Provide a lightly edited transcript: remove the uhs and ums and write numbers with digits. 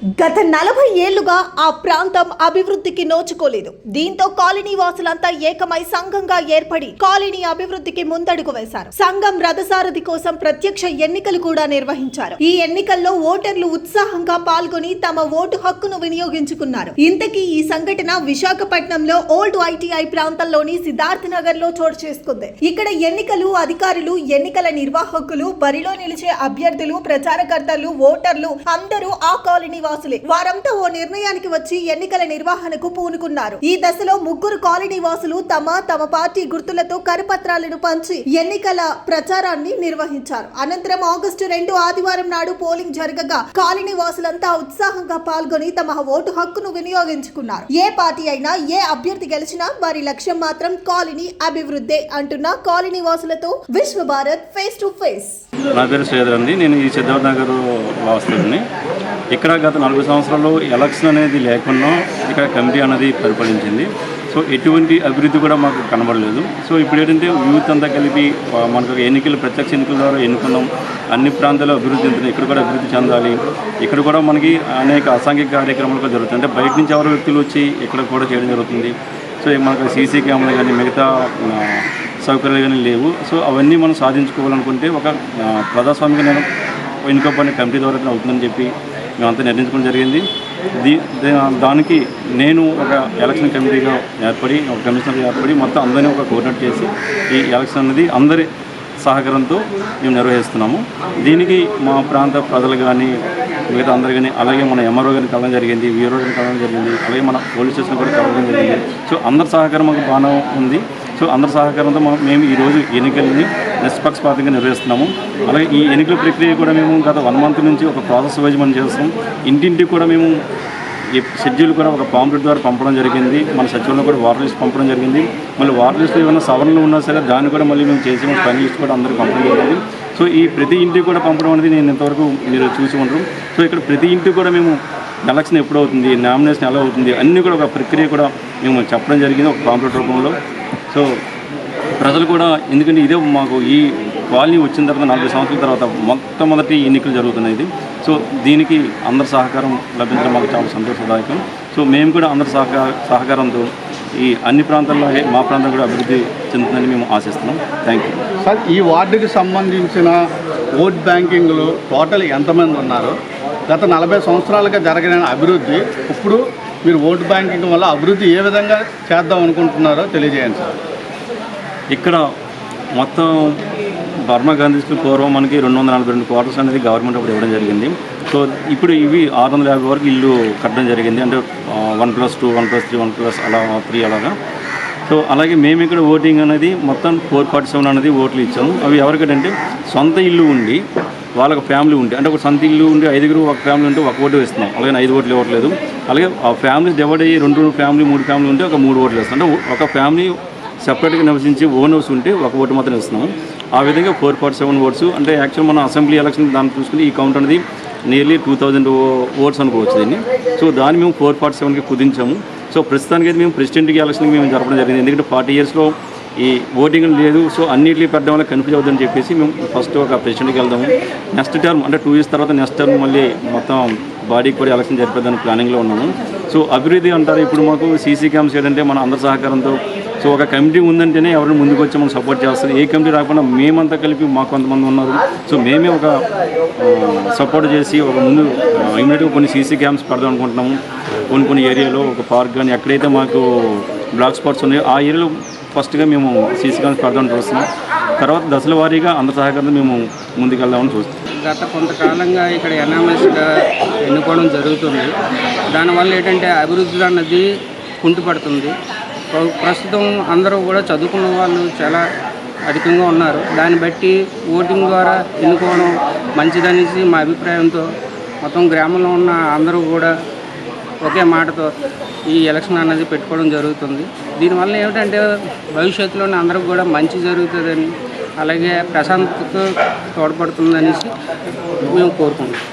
గత 40 ఏళ్లుగా ఆ ప్రాంతం అభివృద్ధికి నోచుకోలేదు. దీంతో కాలనీ వాసులంతా ఏకమై సంఘంగా ఏర్పడి కాలనీ అభివృద్ధికి ముందడుగు వేశారు. సంఘం రథసారథి కోసం ప్రత్యక్ష ఎన్నికలు కూడా నిర్వహించారు. ఈ ఎన్నికల్లో ఓటర్లు ఉత్సాహంగా పాల్గొని తమ ఓటు హక్కును వినియోగించుకున్నారు. ఇంతకీ ఈ సంఘటన విశాఖపట్నంలో ఓల్డ్ ఐటీఐ ప్రాంతంలోని సిద్ధార్థ నగర్ లో చోటు చేసుకుంది. ఇక్కడ ఎన్నికలు అధికారులు, ఎన్నికల నిర్వాహకులు, బరిలో నిలిచే అభ్యర్థులు, ప్రచారకర్తలు, ఓటర్లు అందరూ ఆ కాలనీ వాసులే. వారంతా ఓ నిర్ణయానికి వచ్చి ఎన్నికల నిర్వహణకు పూనుకున్నారు. ఈ దశలో 3 కాలనీ వాసులు తమ పార్టీ గుర్తులతో కరపత్రాలను పంచి ఎన్నికల ప్రచారాన్ని నిర్వహించారు. అనంతరం ఆగస్టు 2 ఆదివారం నాడు పోలింగ్ జరగగా కాలనీ వాసులంతా ఉత్సాహంగా పాల్గొని తమ ఓటు హక్కును వినియోగించుకున్నారు. ఏ పార్టీ అయినా, ఏ అభ్యర్థి గెలిచినా వారి లక్ష్యం మాత్రం కాలనీ అభివృద్ధి అంటున్న కాలనీ వాసులతో విశ్వభారత్ ఫేస్ టు ఫేస్. నా పేరు శ్రీధర్ అండి. నేను ఈ సిద్ధార్థ నగర్ వాస్తుని. ఇక్కడ గత 40 సంవత్సరాల్లో ఎలక్షన్ అనేది లేకుండా ఇక్కడ కమిటీ అనేది పరిపాలించింది. సో ఎటువంటి అభివృద్ధి కూడా మాకు కనబడలేదు. సో ఇప్పుడు ఏంటంటే యూత్ అంతా కలిపి మనకు ఎన్నికలు, ప్రత్యక్ష ఎన్నికల ద్వారా ఎన్నుకున్నాం. అన్ని ప్రాంతాల్లో అభివృద్ధి చెందుతుంది. ఇక్కడ కూడా అభివృద్ధి చెందాలి. ఇక్కడ కూడా మనకి అనేక అసాంఘిక కార్యక్రమాలు కూడా జరుగుతాయి. అంటే బయట నుంచి ఎవరు వ్యక్తులు వచ్చి ఇక్కడ కూడా చేయడం జరుగుతుంది. సో మనకు సీసీ కెమెరాలు కానీ మిగతా సౌకర్యాలు కానీ లేవు. సో అవన్నీ మనం సాధించుకోవాలనుకుంటే ఒక ప్రజాస్వామిక ఎన్నుకోబడిన కమిటీ ద్వారా అవుతుందని చెప్పి మేమంతా నిర్ణయించుకోవడం జరిగింది. దానికి నేను ఒక ఎలక్షన్ కమిటీగా ఏర్పడి, ఒక కమిషనర్గా ఏర్పడి మొత్తం అందరినీ ఒక కోఆర్డినేట్ చేసి ఈ ఎలక్షన్ అనేది అందరి సహకారంతో మేము నిర్వహిస్తున్నాము. దీనికి మా ప్రాంత ప్రజలు కానీ మిగతా అందరు కానీ, అలాగే మన ఎంఆర్ఓ గారిని కలవడం జరిగింది, వీఆర్ఓ గారిని కలవడం జరిగింది, అలాగే మన పోలీస్ స్టేషన్ కూడా కలవడం జరిగింది. సో అందరి సహకారం మాకు బాగా ఉంది. సో అందరి సహకారంతో మేము ఈరోజు ఎన్నికల్ని నిష్పక్షపాతంగా నిర్వహిస్తున్నాము. అలాగే ఈ ఎన్నికల ప్రక్రియ కూడా మేము గత 1 month నుంచి ఒక ప్రాసెస్ వైజ్ మనం చేస్తాం. ఇంటింటికి కూడా మేము షెడ్యూల్ కూడా ఒక పాంప్లెట్ ద్వారా పంపడం జరిగింది. మన సచివాలయంలో కూడా వాటర్ లిస్ట్ పంపడం జరిగింది. మళ్ళీ వాటర్ లిస్ట్లో ఏమైనా సవరణలు ఉన్నా సరే దాన్ని కూడా మళ్ళీ మేము చేసి పని లిస్ట్ కూడా అందరికీ పంపడం జరిగింది. సో ఈ ప్రతి ఇంటికి కూడా పంపడం అనేది నేను ఇంతవరకు మీరు చూసి ఉంటారు. సో ఇక్కడ ప్రతి ఇంటికి కూడా మేము ఎలక్షన్ ఎప్పుడు అవుతుంది, నామినేషన్ ఎలా అవుతుంది అన్నీ కూడా ఒక ప్రక్రియ కూడా మేము చెప్పడం జరిగింది ఒక పాంప్లెట్ రూపంలో. సో ప్రజలు కూడా, ఎందుకంటే ఇదే మాకు ఈ కాలనీ వచ్చిన తర్వాత 40 సంవత్సరాల తర్వాత మొట్టమొదటి ఎన్నికలు జరుగుతున్నాయి. సో దీనికి అందరి సహకారం లభించడం మాకు చాలా సంతోషదాయకం. సో మేము కూడా అందరి సహకారంతో ఈ అన్ని ప్రాంతాల్లో మా ప్రాంతం కూడా అభివృద్ధి చెందుతుందని మేము ఆశిస్తున్నాం. Thank you sir. ఈ వార్డుకి సంబంధించిన ఓట్ బ్యాంకింగ్లో టోటల్ ఎంతమంది ఉన్నారు? గత 40 సంవత్సరాలుగా జరిగిన అభివృద్ధి, ఇప్పుడు మీరు ఓటు బ్యాంకింగ్ వల్ల అభివృద్ధి ఏ విధంగా చేద్దాం అనుకుంటున్నారో తెలియజేయండి సార్. ఇక్కడ మొత్తం బర్మా గాంధీ పూర్వం మనకి 242 క్వార్టర్స్ అనేది గవర్నమెంట్ అప్పుడు ఇవ్వడం జరిగింది. సో ఇప్పుడు ఇవి 650 వరకు ఇల్లు కట్టడం జరిగింది. అంటే 1+2, 1+3, 1+ అలా 3 అలాగా. సో అలాగే మేము ఇక్కడ ఓటింగ్ అనేది మొత్తం 447 అనేది ఓట్లు ఇచ్చాము. అవి ఎవరికంటే సొంత ఇల్లు ఉండి వాళ్ళకి ఫ్యామిలీ ఉంటే, అంటే ఒక సొంత ఇల్లు ఉండి 5 ఒక ఫ్యామిలీ ఉంటే 1 ఓటు వేస్తున్నాం. అలాగే 5 ఓట్లు ఇవ్వట్లేదు. అలాగే ఆ ఫ్యామిలీ డివైడ్ అయ్యి 2 ఫ్యామిలీ 3 ఫ్యామిలీ ఉంటే ఒక 3 ఓట్లు వేస్తాం. అంటే ఒక ఫ్యామిలీ సెపరేట్గా నివసించి ఓన్ హౌస్ ఉంటే 1 ఓటు మాత్రం ఇస్తున్నాము. ఆ విధంగా 447 ఓట్స్. అంటే యాక్చువల్ మన అసెంబ్లీ ఎలక్షన్ దాన్ని చూసుకుని ఈ కౌంట్ అనేది నియర్లీ 2000 ఓట్స్ అనుకోవచ్చు దీన్ని. సో దాన్ని మేము 447కి కుదించాము. సో ప్రస్తుతానికి అయితే మేము ప్రెసిడెంట్కి ఎలక్షన్కి మేము జరపడం జరిగింది. ఎందుకంటే 40 yearsలో ఈ ఓటింగ్ లేదు. సో అన్నింటినీ పెట్టడం వల్ల కన్ఫ్యూజ్ అవుతుందని చెప్పేసి మేము ఫస్ట్ ఒక ప్రెసిడెంట్కి వెళ్దాము. నెక్స్ట్ టర్మ్ అంటే 2 years తర్వాత నెక్స్ట్ టర్మ్ మళ్ళీ మొత్తం బాడీకి కూడా ఎలక్షన్ జరిపేదాన్ని ప్లానింగ్లో ఉన్నాము. సో అభివృద్ధి అంటారు ఇప్పుడు మాకు సీసీ క్యామ్స్ ఏంటంటే మన అందరి సహకారంతో. సో ఒక కమిటీ ఉందంటేనే ఎవరైనా ముందుకు వచ్చి మనం సపోర్ట్ చేస్తారు. ఏ కమిటీ రాకుండా మేమంతా కలిపి మాకు కొంతమంది ఉన్నారు. సో మేమే ఒక సపోర్ట్ చేసి ఒక ముందు ఇమీడియట్గా కొన్ని సీసీ క్యామ్స్ పెడదాం అనుకుంటున్నాము. కొన్ని ఏరియాలో ఒక పార్క్ కానీ ఎక్కడైతే మాకు బ్లాక్ స్పాట్స్ ఉన్నాయో ఆ ఏరియాలో ఫస్ట్గా మేము సీసీ క్యామ్స్ పెడదామని చూస్తున్నాం. తర్వాత దశల వారీగా అందరి సహకారంతో మేము ముందుకెళ్దామని చూస్తున్నాం. గత కొంతకాలంగా ఇక్కడ ఎనామస్గా ఎన్నుకోవడం జరుగుతుంది. దానివల్ల ఏంటంటే అభివృద్ధి అన్నది కుంటుపడుతుంది. ప్రస్తుతం అందరూ కూడా చదువుకున్న వాళ్ళు చాలా అధికంగా ఉన్నారు. దాన్ని బట్టి ఓటింగ్ ద్వారా ఎన్నుకోవడం మంచిదనేసి మా అభిప్రాయంతో మొత్తం గ్రామంలో ఉన్న అందరూ కూడా ఒకే మాటతో ఈ ఎలక్షన్ అనేది పెట్టుకోవడం జరుగుతుంది. దీనివల్ల ఏమిటంటే భవిష్యత్తులోనే అందరికి కూడా మంచి జరుగుతుందని, అలాగే ప్రశాంతతకు తోడ్పడుతుందనేసి మేము కోరుకుంటున్నాం.